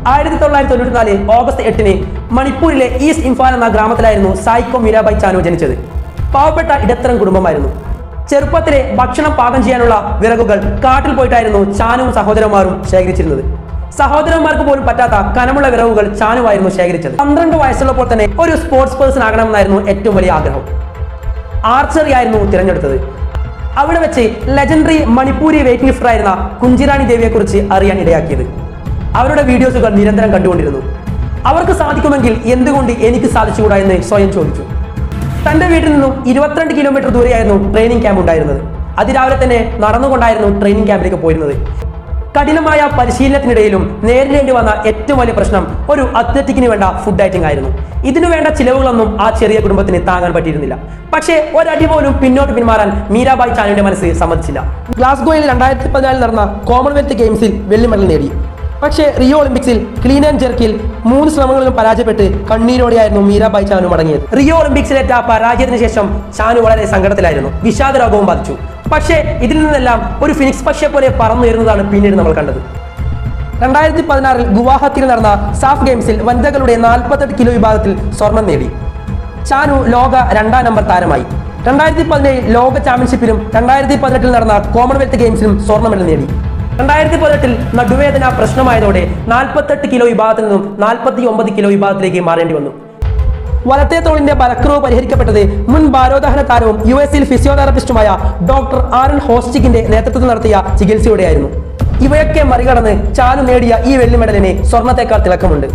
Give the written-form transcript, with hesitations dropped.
1994 August 8-ന് മണിപ്പൂരിലെ east Imphal എന്ന ഗ്രാമത്തിലായിരുന്നു സായിക്കോ മീരാബായി ചാനു ജനിച്ചത്. പാവപ്പെട്ട ഇടത്തരം കുടുംബമായിരുന്നു. ചെറുപ്പത്തിലെ ഭക്ഷണം പാകം ചെയ്യാനുള്ള വിറകുകൾ കാട്ടിൽ പോയിട്ടായിരുന്നു ചാനുവും സഹോദരന്മാരും ശേഖരിച്ചിരുന്നത്. സഹോദരന്മാർക്ക് പോലും പറ്റാത്ത കനമുള്ള വിറകുകൾ ചാനുവായിരുന്നു ശേഖരിച്ചത്. 12 വയസ്സുള്ളപ്പോൾ തന്നെ ഒരു സ്പോർട്സ് പേഴ്സൺ ആകണമെന്നായിരുന്നു ഏറ്റവും വലിയ ആഗ്രഹം. ആർച്ചറി ആയിരുന്നു തിരഞ്ഞെടുത്തത്. അവിടെ വെച്ച് ലെജൻഡറി മണിപ്പൂരി വെയിറ്റ് ലിഫ്റ്റർ ആയിരുന്ന കുഞ്ചിറാണി ദേവിയെ കുറിച്ച് അറിയാൻ ഇടയാക്കിയത്. അവരുടെ വീഡിയോസുകൾ നിരന്തരം കണ്ടുകൊണ്ടിരുന്നു. അവർക്ക് സാധിക്കുമെങ്കിൽ എന്തുകൊണ്ട് എനിക്ക് സാധിച്ചുകൂടാ എന്ന് സ്വയം ചോദിച്ചു. തന്റെ വീട്ടിൽ നിന്നും 22 കിലോമീറ്റർ ദൂരെയായിരുന്നു ട്രെയിനിങ് ക്യാമ്പ് ഉണ്ടായിരുന്നത്. അതിരാവിലെ തന്നെ നടന്നുകൊണ്ടായിരുന്നു ട്രെയിനിങ് ക്യാമ്പിലേക്ക് പോയിരുന്നത്. കഠിനമായ പരിശീലനത്തിനിടയിലും നേരിടേണ്ടി വന്ന ഏറ്റവും വലിയ പ്രശ്നം ഒരു അത്ലറ്റിക്കിന് വേണ്ട ഫുഡ് ഡയറ്റിംഗ് ആയിരുന്നു. ഇതിനു വേണ്ട ചിലവുകളൊന്നും ആ ചെറിയ കുടുംബത്തിന് താങ്ങാൻ പറ്റിയിരുന്നില്ല. പക്ഷേ ഒരടി പോലും പിന്നോട്ട് പിന്മാറാൻ മീരാബായി ചാനുവിന്റെ മനസ്സ് സമ്മതിച്ചില്ല. ഗ്ലാസ്ഗോയിൽ 2014 നടന്ന കോമൺവെൽത്ത് ഗെയിംസിൽ വെള്ളി മെഡൽ നേടി. പക്ഷേ റിയോ ഒളിമ്പിക്സിൽ ക്ലീൻ ആൻഡ് ജെർക്കിൽ 3 ശ്രമങ്ങളിലും പരാജയപ്പെട്ട് കണ്ണീരോടെയായിരുന്നു മീരാബായി ചാനു മടങ്ങിയത്. റിയോ ഒളിമ്പിക്സിലേറ്റ പരാജയത്തിന് ശേഷം ചാനു വളരെ സങ്കടത്തിലായിരുന്നു. വിഷാദ രോഗവും ബാധിച്ചു. പക്ഷേ ഇതിൽ നിന്നെല്ലാം ഒരു ഫിനിക്സ് പക്ഷിയെ പോലെ പറന്നുയരുന്നതാണ് പിന്നീട് നമ്മൾ കണ്ടത്. 2016 ഗുവാഹത്തിയിൽ നടന്ന സാഫ് ഗെയിംസിൽ വനിതകളുടെ 48 കിലോ വിഭാഗത്തിൽ സ്വർണം നേടി. ചാനു ലോക 2ാം നമ്പർ താരമായി. 2017 ലോക ചാമ്പ്യൻഷിപ്പിലും 2018 നടന്ന കോമൺവെൽത്ത് ഗെയിംസിലും സ്വർണ്ണ മെഡൽ നേടി. 2018 നടുവേദന പ്രശ്നമായതോടെ 48 കിലോ വിഭാഗത്തിൽ നിന്നും 49 കിലോ വിഭാഗത്തിലേക്ക് മാറേണ്ടി വന്നു. വലത്തെ തോളിന്റെ ബലക്കുറവ് പരിഹരിക്കപ്പെട്ടത് മുൻ ഭാരോദ്വഹന താരവും US-ൽ ഫിസിയോതെറാപ്പിസ്റ്റുമായ ഡോക്ടർ ആരൺ ഹോസ്റ്റിക്കിന്റെ നേതൃത്വത്തിൽ നടത്തിയ ചികിത്സയോടെയായിരുന്നു. ഇവയൊക്കെ മറികടന്ന് ചാനു നേടിയ ഈ വെള്ളി മെഡലിന് സ്വർണത്തേക്കാൾ തിളക്കമുണ്ട്.